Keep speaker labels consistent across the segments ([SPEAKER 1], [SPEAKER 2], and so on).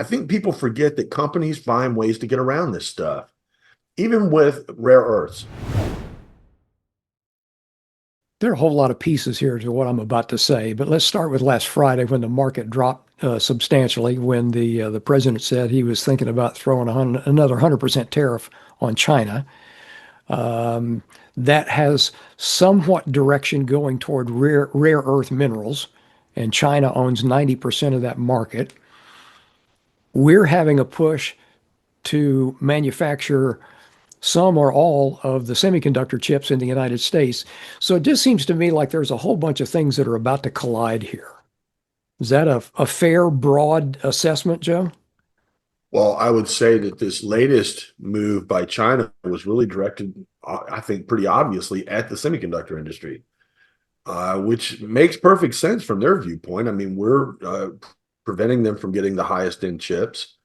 [SPEAKER 1] I think people forget that companies find ways to get around this stuff, even with rare earths.
[SPEAKER 2] There are a whole lot of pieces here to what I'm about to say, but let's start with last Friday when the market dropped substantially when the president said he was thinking about throwing another 100% tariff on China. Um, that has somewhat direction going toward rare earth minerals, and China owns 90% of that market. We're having a push to manufacture some or all of the semiconductor chips in the United States. So it just seems to me like there's a whole bunch of things that are about to collide here. Is that a fair, broad assessment, Joe?
[SPEAKER 1] Well, I would say that this latest move by China was really directed, I think, pretty obviously at the semiconductor industry, which makes perfect sense from their viewpoint. I mean, we're preventing them from getting the highest end chips.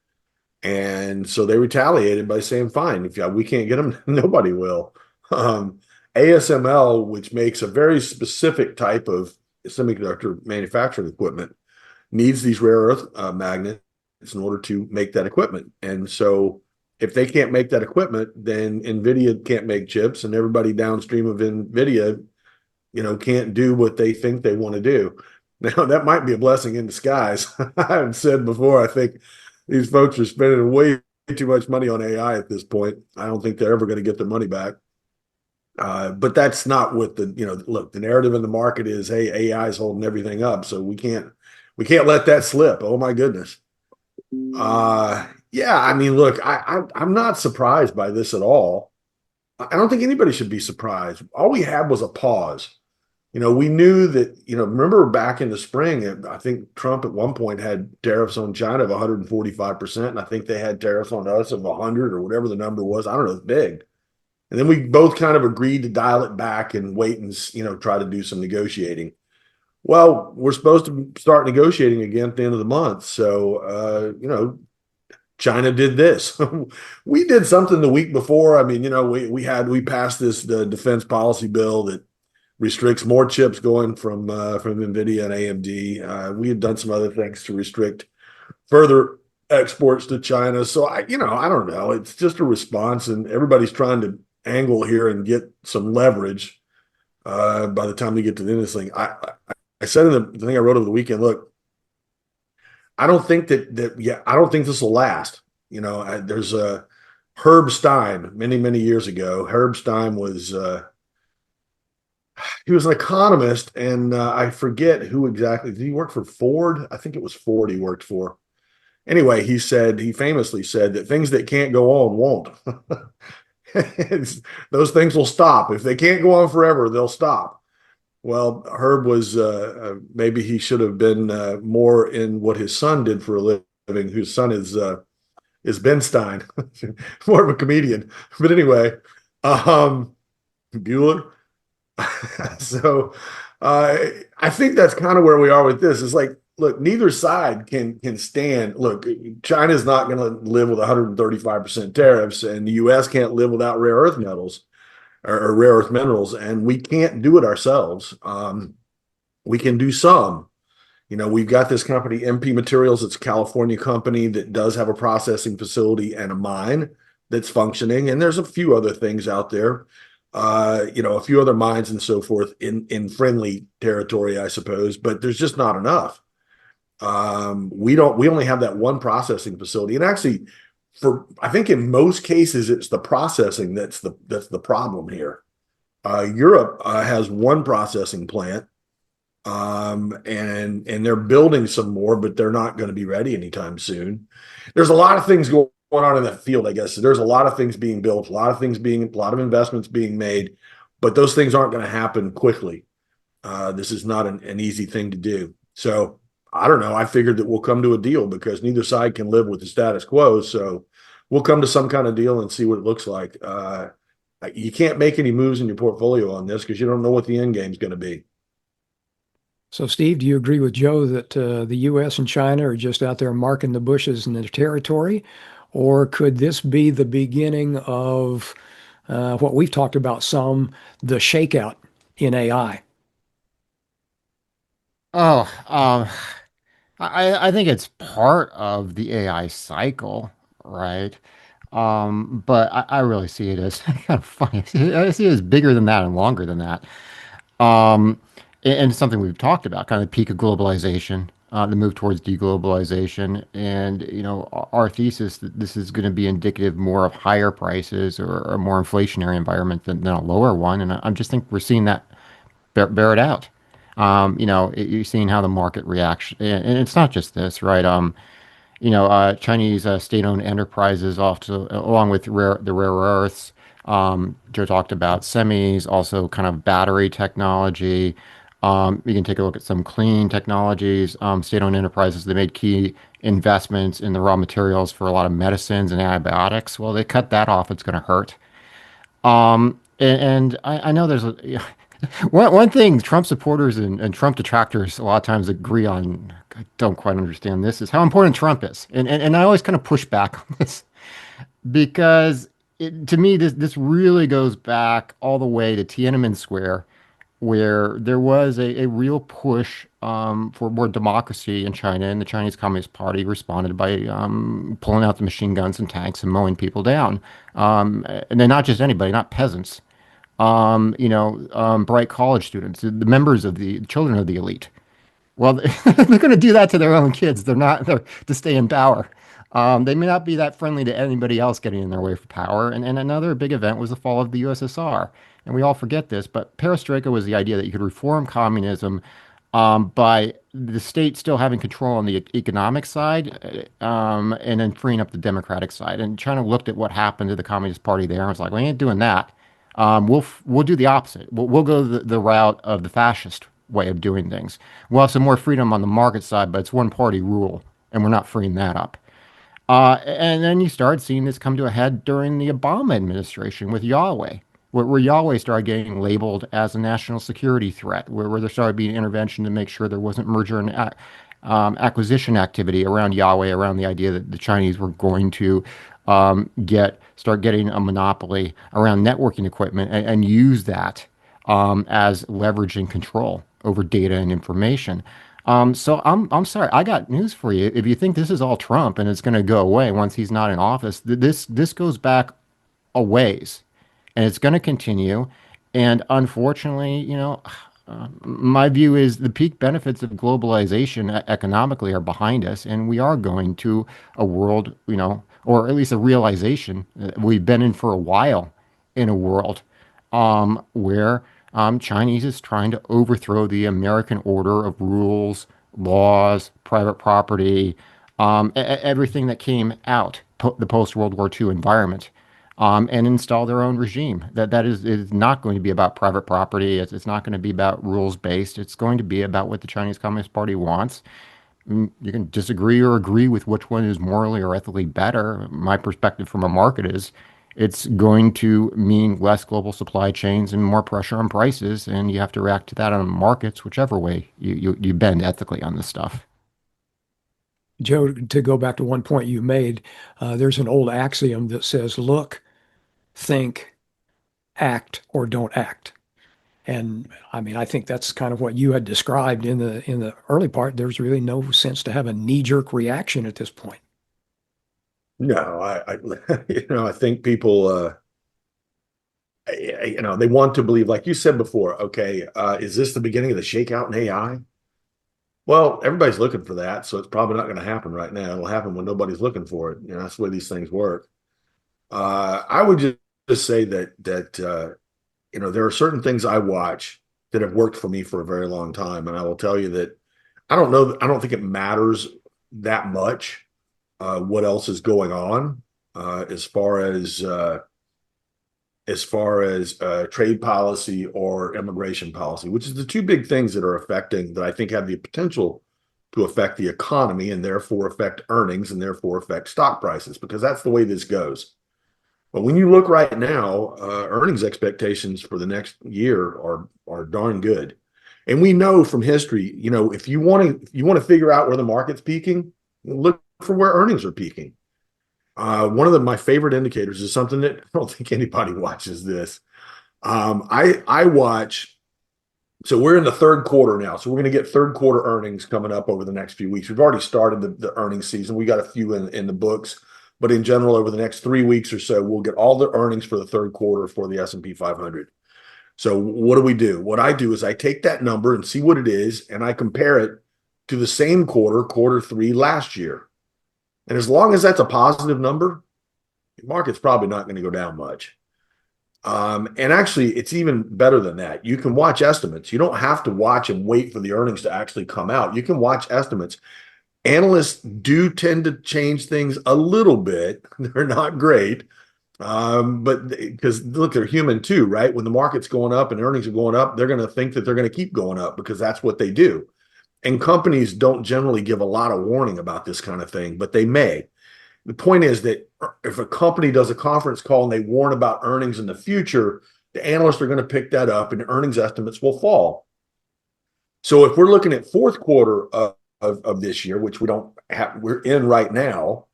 [SPEAKER 1] And so they retaliated by saying, fine, if we can't get them, nobody will. Um, ASML, which makes a very specific type of semiconductor manufacturing equipment, needs these rare earth magnets in order to make that equipment. And so if they can't make that equipment, then NVIDIA can't make chips, and everybody downstream of NVIDIA, can't do what they think they want to do. Now, that might be a blessing in disguise. I've said before, I think these folks are spending way too much money on AI at this point. I don't think they're ever going to get their money back. But that's not what look, the narrative in the market is, hey, AI is holding everything up, so we can't let that slip. Oh my goodness. Yeah, I mean, look, I'm not surprised by this at all. I don't think anybody should be surprised. All we had was a pause. We knew that, remember back in the spring, I think Trump at one point had tariffs on China of 145%, and I think they had tariffs on us of 100 or whatever the number was. I don't know, it's big. And then we both kind of agreed to dial it back and wait and, try to do some negotiating. Well, we're supposed to start negotiating again at the end of the month. So, China did this. We did something the week before. I mean, we passed this defense policy bill that restricts more chips going from NVIDIA and AMD. We had done some other things to restrict further exports to China. So I don't know. It's just a response, and everybody's trying to angle here and get some leverage. By the time we get to the end of this thing, I said in the thing I wrote over the weekend, look, I don't think I don't think this will last. There's a Herb Stein many years ago. Herb Stein was he was an economist, and I forget who exactly. Did he work for Ford? I think it was Ford he worked for. Anyway, he famously said that things that can't go on won't. Those things will stop. If they can't go on forever, they'll stop. Well, Herb was maybe he should have been more in what his son did for a living. Whose son is Ben Stein, more of a comedian. But anyway, Bueller. So I think that's kind of where we are with this. It's like, look, neither side can stand. Look, China's not going to live with 135% tariffs, and the U.S. can't live without rare earth metals or rare earth minerals, and we can't do it ourselves. We can do some. We've got this company, MP Materials. It's a California company that does have a processing facility and a mine that's functioning, and there's a few other things out there. A few other mines and so forth in friendly territory, I suppose, but there's just not enough. We only have that one processing facility. And actually, I think in most cases, it's the processing that's the problem here. Europe has one processing plant, and they're building some more, but they're not going to be ready anytime soon. There's a lot of things going on in that field, I guess. There's a lot of things being built, a lot of investments being made, but those things aren't going to happen quickly. This is not an easy thing to do. So I don't know. I figured that we'll come to a deal because neither side can live with the status quo. So we'll come to some kind of deal and see what it looks like. You can't make any moves in your portfolio on this because you don't know what the end game is going to be.
[SPEAKER 2] So, Steve, do you agree with Joe that the U.S. and China are just out there marking the bushes in their territory? Or could this be the beginning of what we've talked about some, the shakeout in AI?
[SPEAKER 3] Oh, I think it's part of the AI cycle, right? But I really see it as kind of funny. I see it as bigger than that and longer than that. Um, and it's something we've talked about, kind of the peak of globalization, the move towards deglobalization, and our thesis that this is going to be indicative more of higher prices or a more inflationary environment than a lower one. And I just think we're seeing that bear it out. You're seeing how the market reacts, and it's not just this, right? Chinese state-owned enterprises, along with the rare earths. Joe talked about semis, also kind of battery technology. You can take a look at some clean technologies. State-owned enterprises, they made key investments in the raw materials for a lot of medicines and antibiotics. Well, they cut that off. It's going to hurt. And I know there's one thing Trump supporters and Trump detractors a lot of times agree on. I don't quite understand this is how important Trump is, and I always kind of push back on this because to me this really goes back all the way to Tiananmen Square, where there was a real push for more democracy in China, and the Chinese Communist Party responded by pulling out the machine guns and tanks and mowing people down. And then not just anybody, not peasants, bright college students, the members of the children of the elite. Well, they're going to do that to their own kids. They're to stay in power. They may not be that friendly to anybody else getting in their way for power. And another big event was the fall of the USSR. And we all forget this, but perestroika was the idea that you could reform communism by the state still having control on the economic side, and then freeing up the democratic side. And China looked at what happened to the Communist Party there and was like, we ain't doing that. We'll do the opposite. We'll go the route of the fascist way of doing things. We'll have some more freedom on the market side, but it's one party rule, and we're not freeing that up. And then you start seeing this come to a head during the Obama administration with Yahweh, where Yahweh started getting labeled as a national security threat, where there started being intervention to make sure there wasn't merger and acquisition activity around Yahweh, around the idea that the Chinese were going to start getting a monopoly around networking equipment and use that as leverage and control over data and information. So I'm sorry, I got news for you. If you think this is all Trump and it's going to go away once he's not in office, this goes back a ways, and it's going to continue. And unfortunately, my view is the peak benefits of globalization economically are behind us, and we are going to a world, or at least a realization that we've been in for a while in a world where Chinese is trying to overthrow the American order of rules, laws, private property, everything that came out the post-World War II environment, and install their own regime. That is not going to be about private property. It's not going to be about rules-based. It's going to be about what the Chinese Communist Party wants. You can disagree or agree with which one is morally or ethically better. My perspective from a market is it's going to mean less global supply chains and more pressure on prices, and you have to react to that on markets, whichever way you bend ethically on this stuff.
[SPEAKER 2] Joe, to go back to one point you made, there's an old axiom that says, look, think, act, or don't act. And I mean, I think that's kind of what you had described in the early part. There's really no sense to have a knee-jerk reaction at this point.
[SPEAKER 1] No, I think people, they want to believe, like you said before, okay, is this the beginning of the shakeout in AI? Well, everybody's looking for that, so it's probably not going to happen right now. It'll happen when nobody's looking for it. That's the way these things work. I would just say that there are certain things I watch that have worked for me for a very long time, and I will tell you that I don't know. I don't think it matters that much what else is going on as far as trade policy or immigration policy, which is the two big things that are affecting that I think have the potential to affect the economy and therefore affect earnings and therefore affect stock prices, because that's the way this goes. But when you look right now, earnings expectations for the next year are darn good. And we know from history, if you want to figure out where the market's peaking, look for where earnings are peaking. One of my favorite indicators is something that I don't think anybody watches this. I watch So we're in the third quarter now. So we're going to get third quarter earnings coming up over the next few weeks. We've already started the earnings season. We got a few in the books, but in general, over the next 3 weeks or so, we'll get all the earnings for the third quarter for the S&P 500. So what do? What I do is I take that number and see what it is, and I compare it to the same quarter, quarter three last year. And as long as that's a positive number, the market's probably not going to go down much. And actually, it's even better than that. You can watch estimates. You don't have to watch and wait for the earnings to actually come out. You can watch estimates. Analysts do tend to change things a little bit. They're not great. But because look, they're human too, right? When the market's going up and earnings are going up, they're going to think that they're going to keep going up because that's what they do. And companies don't generally give a lot of warning about this kind of thing, but they may. The point is that if a company does a conference call and they warn about earnings in the future, the analysts are going to pick that up and earnings estimates will fall. So if we're looking at fourth quarter of this year, which we don't have, we're in right now,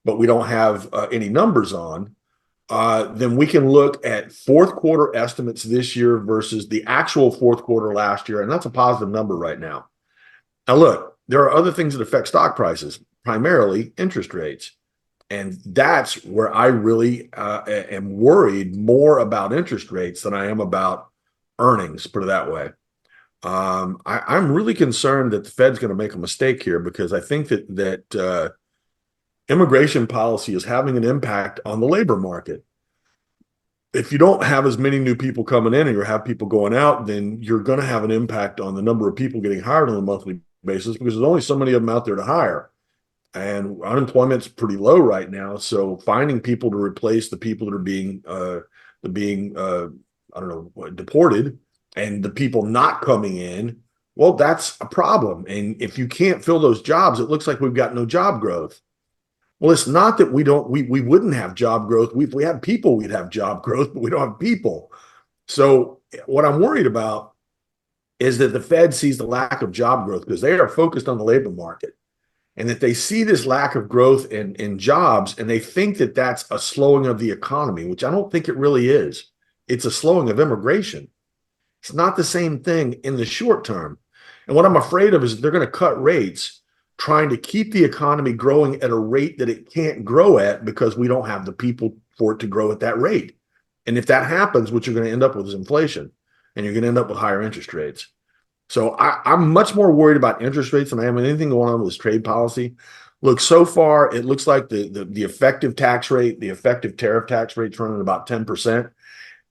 [SPEAKER 1] but we don't have any numbers on, then we can look at fourth quarter estimates this year versus the actual fourth quarter last year. And that's a positive number right now. Now, look, there are other things that affect stock prices, primarily interest rates. And that's where I really am worried more about interest rates than I am about earnings, put it that way. I'm really concerned that the Fed's going to make a mistake here because I think that immigration policy is having an impact on the labor market. If you don't have as many new people coming in and you have people going out, then you're going to have an impact on the number of people getting hired on a monthly basis because there's only so many of them out there to hire. And unemployment's pretty low right now. So finding people to replace the people that are being I don't know, deported and the people not coming in, well, that's a problem. And if you can't fill those jobs, it looks like we've got no job growth. Well, it's not that we wouldn't have job growth. If we had people, we'd have job growth, but we don't have people. So what I'm worried about is that the Fed sees the lack of job growth because they are focused on the labor market and that they see this lack of growth in jobs and they think that that's a slowing of the economy, which I don't think it really is. It's a slowing of immigration. It's not the same thing in the short term. And what I'm afraid of is they're going to cut rates trying to keep the economy growing at a rate that it can't grow at because we don't have the people for it to grow at that rate. And if that happens, what you're going to end up with is inflation and you're going to end up with higher interest rates. So I'm much more worried about interest rates than I am anything going on with this trade policy. Look, so far, it looks like the effective tax rate, the effective tariff tax rate's running about 10%.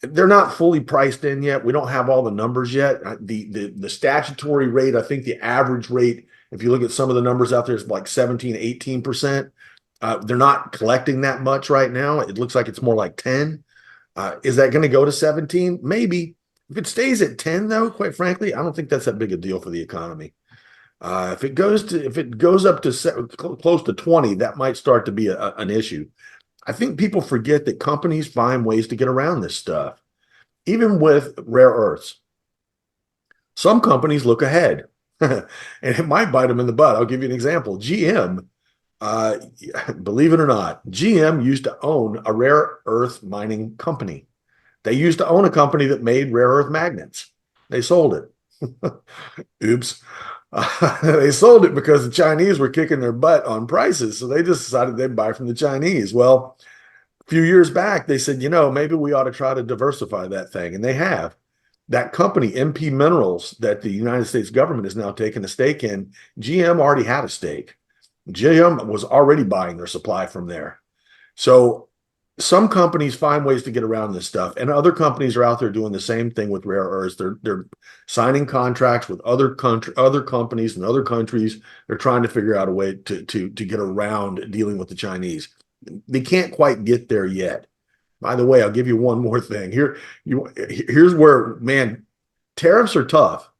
[SPEAKER 1] They're not fully priced in yet. We don't have all the numbers yet. The statutory rate, I think the average rate, if you look at some of the numbers out there, is like 17, 18%. They're not collecting that much right now. It looks like it's more like 10. Is that going to go to 17? Maybe. If it stays at 10, though, quite frankly, I don't think that's that big a deal for the economy. If it goes up to close to 20, that might start to be an issue. I think people forget that companies find ways to get around this stuff, even with rare earths. Some companies look ahead, and it might bite them in the butt. I'll give you an example. GM, believe it or not, GM used to own a rare earth mining company. They used to own a company that made rare earth magnets. They sold it. Oops. They sold it because the Chinese were kicking their butt on prices. So they just decided they'd buy from the Chinese. Well, a few years back, they said, maybe we ought to try to diversify that thing. And they have. That company, MP Minerals, that the United States government is now taking a stake in, GM already had a stake. GM was already buying their supply from there. So some companies find ways to get around this stuff, and other companies are out there doing the same thing with rare earths. They're signing contracts with other companies in other countries. They're trying to figure out a way to get around dealing with the Chinese. They can't quite get there yet. By the way, I'll give you one more thing. Here's where, man, tariffs are tough,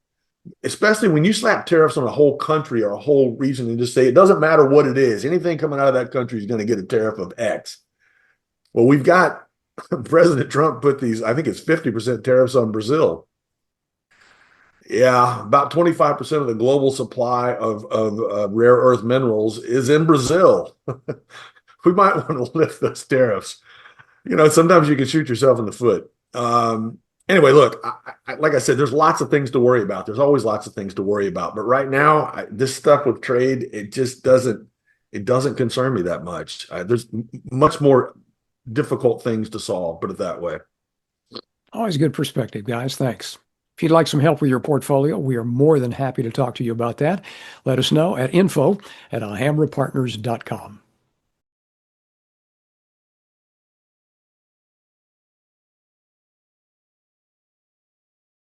[SPEAKER 1] especially when you slap tariffs on a whole country or a whole region and just say it doesn't matter what it is. Anything coming out of that country is going to get a tariff of X. Well, we've got President Trump put these, I think it's 50% tariffs on Brazil. Yeah, about 25% of the global supply of rare earth minerals is in Brazil. We might want to lift those tariffs. Sometimes you can shoot yourself in the foot. Anyway, look, like I said, there's lots of things to worry about. There's always lots of things to worry about. But right now, this stuff with trade, it just doesn't concern me that much. There's much more difficult things to solve, put it that way.
[SPEAKER 2] Always good perspective, guys. Thanks. If you'd like some help with your portfolio, we are more than happy to talk to you about that. Let us know at info@alhambrapartners.com.